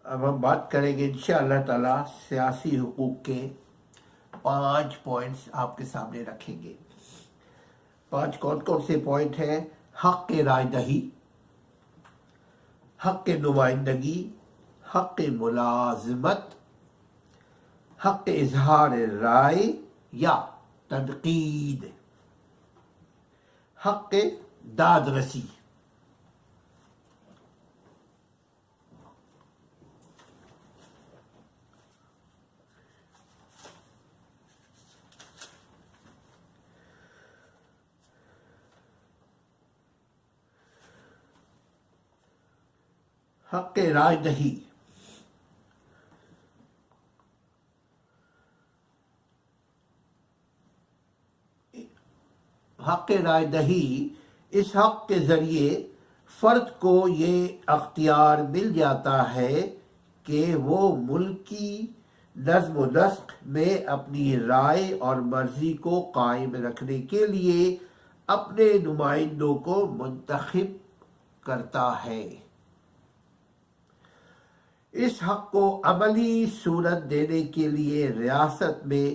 اب ہم بات کریں گے انشاءاللہ تعالی سیاسی حقوق کے 5 پوائنٹس آپ کے سامنے رکھیں گے۔ 5 کون کون سے پوائنٹ ہیں؟ حق رائے دہی، حق نمائندگی، حق ملازمت، حق اظہار رائے یا تنقید، حق داد رسی۔ حق رائے دہی، حق رائے دہی اس حق کے ذریعے فرد کو یہ اختیار مل جاتا ہے کہ وہ ملکی نظم و نسق میں اپنی رائے اور مرضی کو قائم رکھنے کے لیے اپنے نمائندوں کو منتخب کرتا ہے۔ اس حق کو عملی صورت دینے کے لیے ریاست میں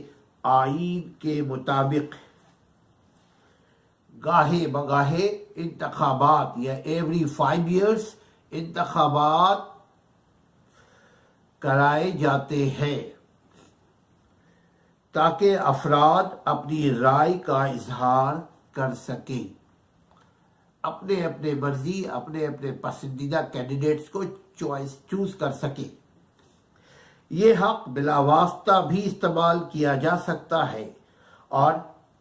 آئین کے مطابق گاہے بگاہے انتخابات یا ایوری 5 ایئرس انتخابات کرائے جاتے ہیں تاکہ افراد اپنی رائے کا اظہار کر سکیں، اپنے اپنے مرضی، اپنے اپنے پسندیدہ کینڈیڈیٹس کو چوز کر سکیں۔ یہ حق بلا واسطہ بھی استعمال کیا جا سکتا ہے اور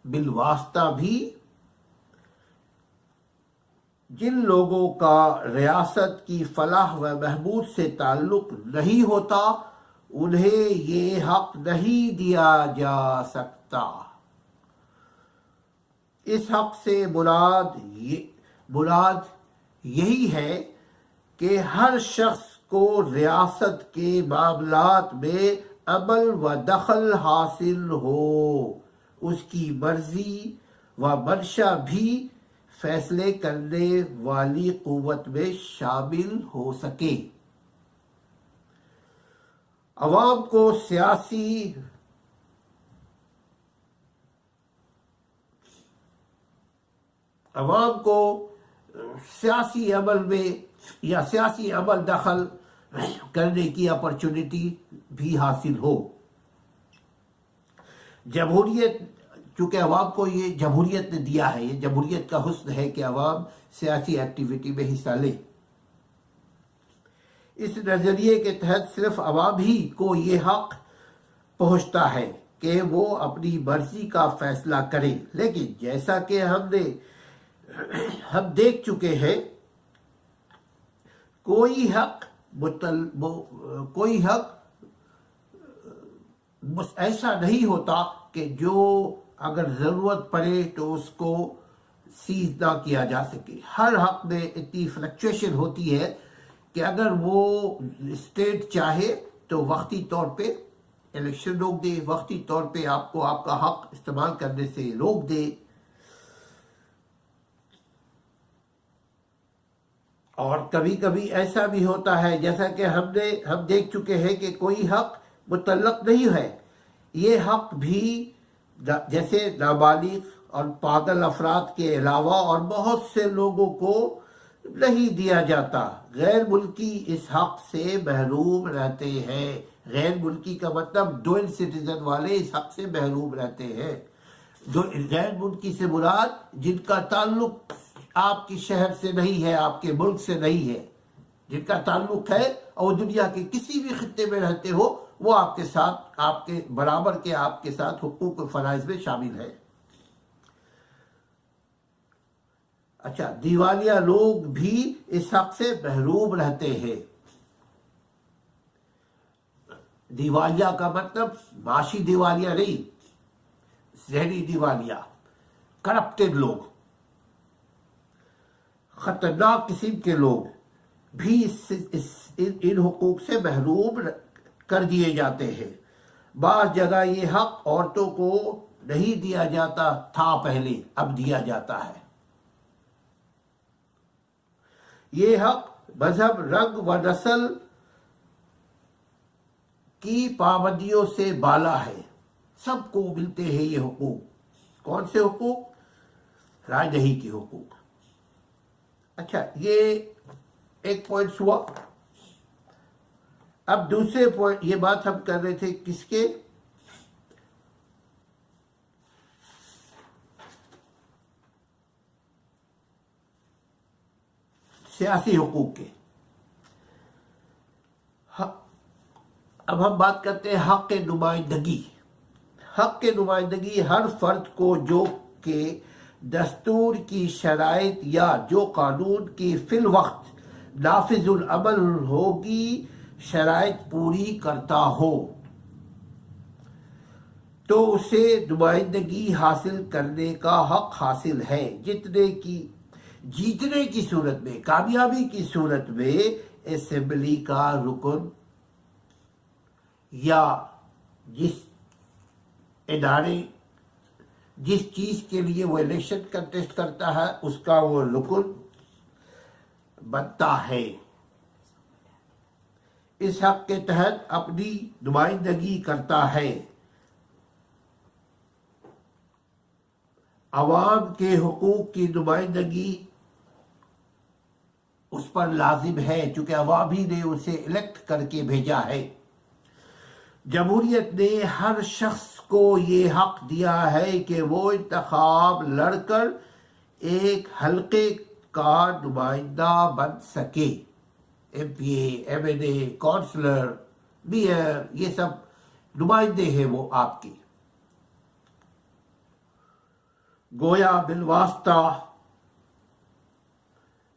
بالواسطہ بھی جن لوگوں کا ریاست کی فلاح و بہبود سے تعلق نہیں ہوتا انہیں یہ حق نہیں دیا جا سکتا۔ اس حق سے مراد یہی ہے کہ ہر شخص کو ریاست کے معاملات میں عمل و دخل حاصل ہو، اس کی مرضی و منشا بھی فیصلے کرنے والی قوت میں شامل ہو سکے۔ عوام کو سیاسی عمل میں یا سیاسی عمل دخل کرنے کی اپرچونٹی بھی حاصل ہو۔ جمہوریت، چونکہ عوام کو یہ جمہوریت نے دیا ہے، یہ جمہوریت کا حسن ہے کہ عوام سیاسی ایکٹیویٹی میں حصہ لے۔ اس نظریے کے تحت صرف عوام ہی کو یہ حق پہنچتا ہے کہ وہ اپنی مرضی کا فیصلہ کرے، لیکن جیسا کہ ہم دیکھ چکے ہیں کوئی حق ایسا نہیں ہوتا کہ جو اگر ضرورت پڑے تو اس کو سیز نہ کیا جا سکے۔ ہر حق میں اتنی فلکچویشن ہوتی ہے کہ اگر وہ اسٹیٹ چاہے تو وقتی طور پہ الیکشن روک دے، وقتی طور پہ آپ کو آپ کا حق استعمال کرنے سے روک دے، اور کبھی کبھی ایسا بھی ہوتا ہے جیسا کہ ہم دیکھ چکے ہیں کہ کوئی حق متعلق نہیں ہے، یہ حق بھی جیسے نابالغ اور پاگل افراد کے علاوہ اور بہت سے لوگوں کو نہیں دیا جاتا۔ غیر ملکی اس حق سے محروم رہتے ہیں۔ غیر ملکی کا مطلب ڈوئل سٹیزن والے اس حق سے محروم رہتے ہیں۔ غیر ملکی سے مراد جن کا تعلق آپ کی شہر سے نہیں ہے، آپ کے ملک سے نہیں ہے، جن کا تعلق ہے اور دنیا کے کسی بھی خطے میں رہتے ہو، وہ آپ کے ساتھ، آپ کے برابر کے آپ کے ساتھ حقوق و فرائض میں شامل ہے۔ اچھا، دیوالیہ لوگ بھی اس حق سے محروم رہتے ہیں۔ دیوالیہ کا مطلب معاشی دیوالیہ نہیں، ذہنی دیوالیہ، کرپٹڈ لوگ، خطرناک قسم کے لوگ بھی ان حقوق سے محروم کر دیے جاتے ہیں۔ بعض جگہ یہ حق عورتوں کو نہیں دیا جاتا تھا پہلے، اب دیا جاتا ہے۔ یہ حق مذہب، رنگ و نسل کی پابندیوں سے بالا ہے، سب کو ملتے ہیں یہ حقوق۔ کون سے حقوق؟ رائے دہی کے حقوق۔ اچھا، یہ ایک پوائنٹ ہوا۔ اب دوسرے پوائنٹ، یہ بات ہم کر رہے تھے کس کے؟ سیاسی حقوق کے۔ اب ہم بات کرتے ہیں حق نمائندگی۔ حق نمائندگی ہر فرد کو جو کہ دستور کی شرائط یا جو قانون کی فی الوقت نافذ العمل ہوگی شرائط پوری کرتا ہو تو اسے نمائندگی حاصل کرنے کا حق حاصل ہے، جیتنے کی صورت میں، کامیابی کی صورت میں اسمبلی کا رکن یا جس ادارے جس چیز کے لیے وہ الیکشن کنٹیسٹ کرتا ہے اس کا وہ رکن بنتا ہے، اس حق کے تحت اپنی نمائندگی کرتا ہے۔ عوام کے حقوق کی نمائندگی اس پر لازم ہے چونکہ عوام ہی نے اسے الیکٹ کر کے بھیجا ہے۔ جمہوریت نے ہر شخص کو یہ حق دیا ہے کہ وہ انتخاب لڑ کر ایک حلقے کا نمائندہ بن سکے۔ ایم پی اے، ایم این اے، کونسلر، میئر، یہ سب نمائندے ہیں وہ آپ کے۔ گویا بالواسطہ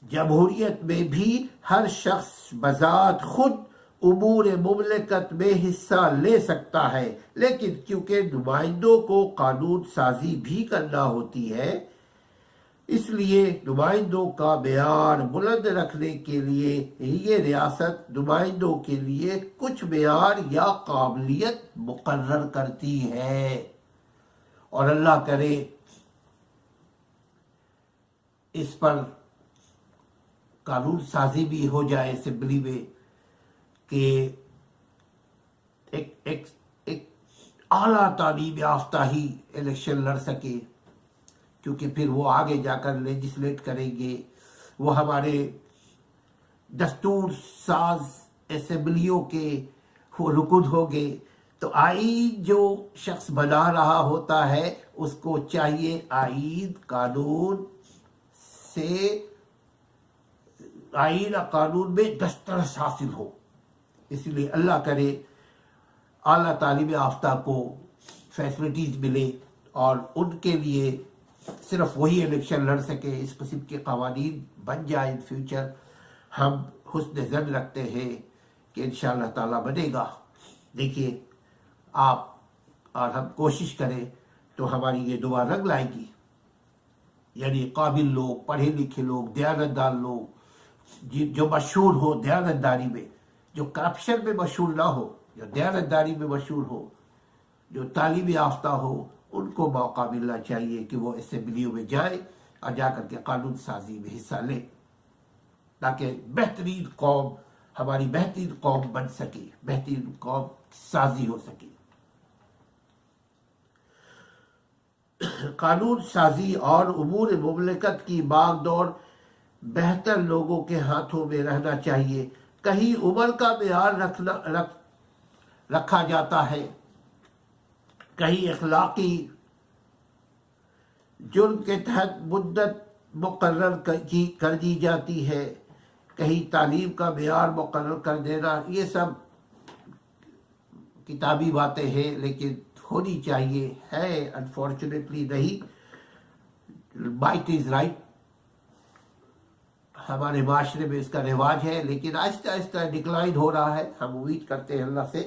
جمہوریت میں بھی ہر شخص بذات خود امور مملکت میں حصہ لے سکتا ہے، لیکن کیونکہ نمائندوں کو قانون سازی بھی کرنا ہوتی ہے، اس لیے نمائندوں کا معیار بلند رکھنے کے لیے یہ ریاست نمائندوں کے لیے کچھ معیار یا قابلیت مقرر کرتی ہے۔ اور اللہ کرے اس پر قانون سازی بھی ہو جائے اسمبلی میں کہ ایک اعلیٰ تعلیم یافتہ ہی الیکشن لڑ سکے، کیونکہ پھر وہ آگے جا کر لیجسلیٹ کریں گے، وہ ہمارے دستور ساز اسمبلیوں کے وہ رکن ہوں گے۔ تو آئین جو شخص بنا رہا ہوتا ہے اس کو چاہیے آئین قانون میں دسترس حاصل ہو۔ اس لیے اللہ کرے اعلیٰ تعلیم یافتہ کو فیسلٹیز ملے اور ان کے لیے صرف وہی الیکشن لڑ سکے، اس قسم کے قوانین بن جائے ان فیوچر۔ ہم حسن ظن رکھتے ہیں کہ انشاءاللہ تعالیٰ بنے گا۔ دیکھیے آپ اور ہم کوشش کریں تو ہماری یہ دعا رنگ لائے گی، یعنی قابل لوگ، پڑھے لکھے لوگ، دیانتدار لوگ جو مشہور ہو دیانتداری میں، جو کرپشن میں مشہور نہ ہو، جو دیانتداری میں مشہور ہو، جو تعلیم یافتہ ہو، ان کو موقع ملنا چاہیے کہ وہ اسمبلیوں میں جائیں اور جا کر کے قانون سازی میں حصہ لیں، تاکہ بہترین قوم، ہماری بہترین قوم بن سکے، بہترین قوم سازی ہو سکے۔ قانون سازی اور امور مملکت کی باغ دوڑ بہتر لوگوں کے ہاتھوں میں رہنا چاہیے۔ کہیں عمر کا معیار رکھا جاتا ہے، کہیں اخلاقی جرم کے تحت مدت مقرر کر دی جاتی ہے، کہیں تعلیم کا معیار مقرر کر دینا، یہ سب کتابی باتیں ہیں لیکن ہونی چاہیے، ہے انفارچونیٹلی نہیں۔ بائٹ از رائٹ، ہمارے معاشرے میں اس کا رواج ہے، لیکن آہستہ آہستہ ڈکلائن ہو رہا ہے۔ ہم امید کرتے ہیں اللہ سے،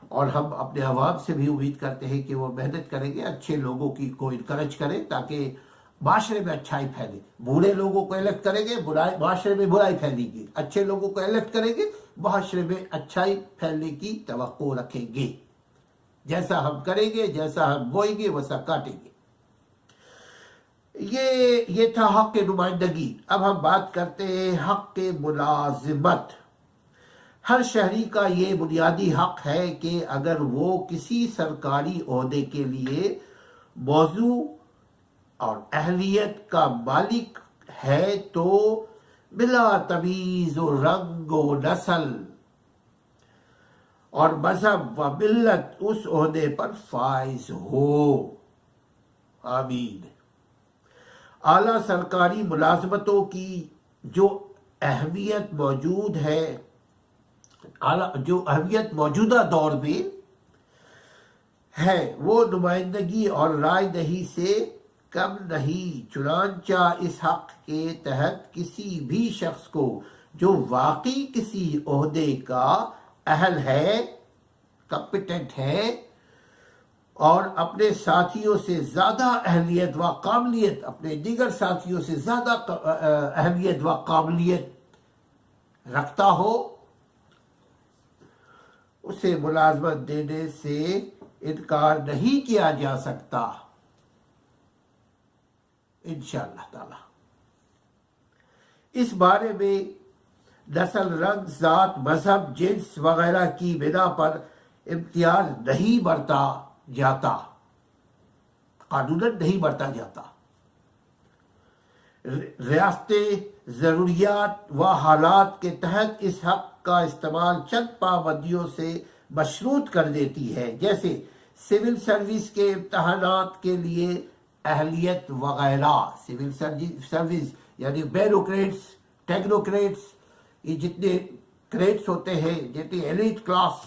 اور ہم اپنے عوام سے بھی امید کرتے ہیں کہ وہ محنت کریں گے، اچھے لوگوں کو انکریج کریں تاکہ معاشرے میں اچھائی پھیلے۔ برے لوگوں کو الیکٹ کریں گے، معاشرے میں برائی پھیلے گی، اچھے لوگوں کو الیکٹ کریں گے، معاشرے میں اچھائی پھیلنے کی توقع رکھیں گے۔ جیسا ہم کریں گے، جیسا ہم بوئیں گے ویسا کاٹیں گے۔ یہ تھا حق نمائندگی۔ اب ہم بات کرتے ہیں حق ملازمت۔ ہر شہری کا یہ بنیادی حق ہے کہ اگر وہ کسی سرکاری عہدے کے لیے موضوع اور اہلیت کا مالک ہے تو بلا تمیز و رنگ و نسل اور مذہب و ملت اس عہدے پر فائز ہو۔ آمین۔ اعلیٰ سرکاری ملازمتوں کی جو اہمیت موجودہ دور میں ہے وہ نمائندگی اور رائے دہی سے کم نہیں، چنانچہ اس حق کے تحت کسی بھی شخص کو جو واقعی کسی عہدے کا اہل ہے، کمپیٹنٹ ہے اور اپنے ساتھیوں سے زیادہ اہلیت و قابلیت، اپنے دیگر ساتھیوں سے زیادہ اہلیت و قابلیت رکھتا ہو، اسے ملازمت دینے سے انکار نہیں کیا جا سکتا، انشاءاللہ تعالی۔ اس بارے میں نسل، رنگ، ذات، مذہب، جنس وغیرہ کی بنا پر امتیاز نہیں برتا جاتا، قانوناً نہیں برتا جاتا۔ ریاستیں ضروریات و حالات کے تحت اس حق کا استعمال چند پابندیوں سے مشروط کر دیتی ہے، جیسے سول سروس کے امتحانات کے لیے اہلیت وغیرہ۔ سول سروس یعنی بیوروکریٹس، ٹیکنوکریٹس، یہ جتنے کریٹس ہوتے ہیں، جتنے ایلیٹ کلاس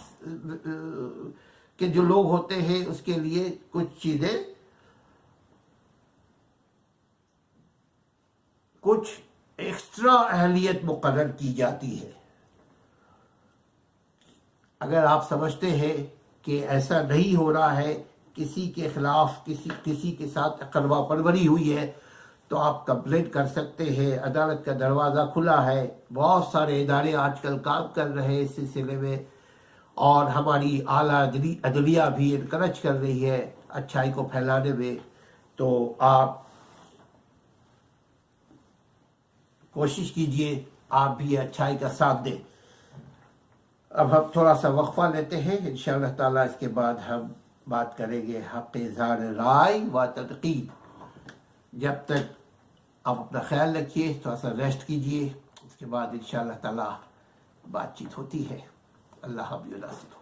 کے جو لوگ ہوتے ہیں، اس کے لیے کچھ چیزیں، کچھ ایکسٹرا اہلیت مقرر کی جاتی ہے۔ اگر آپ سمجھتے ہیں کہ ایسا نہیں ہو رہا ہے، کسی کے خلاف کسی کے ساتھ اقربا پروری ہوئی ہے، تو آپ کمپلینٹ کر سکتے ہیں، عدالت کا دروازہ کھلا ہے۔ بہت سارے ادارے آج کل کام کر رہے ہیں اس سلسلے میں، اور ہماری اعلیٰ عدلیہ بھی انکریج کر رہی ہے اچھائی کو پھیلانے میں۔ تو آپ کوشش کیجئے، آپ بھی اچھائی کا ساتھ دیں۔ اب ہم تھوڑا سا وقفہ لیتے ہیں، انشاءاللہ تعالیٰ اس کے بعد ہم بات کریں گے حق اظہار رائے و تنقید۔ جب تک آپ اپنا خیال رکھیے، تھوڑا سا ریسٹ کیجئے، اس کے بعد انشاءاللہ تعالیٰ بات چیت ہوتی ہے۔ اللہ حافظ۔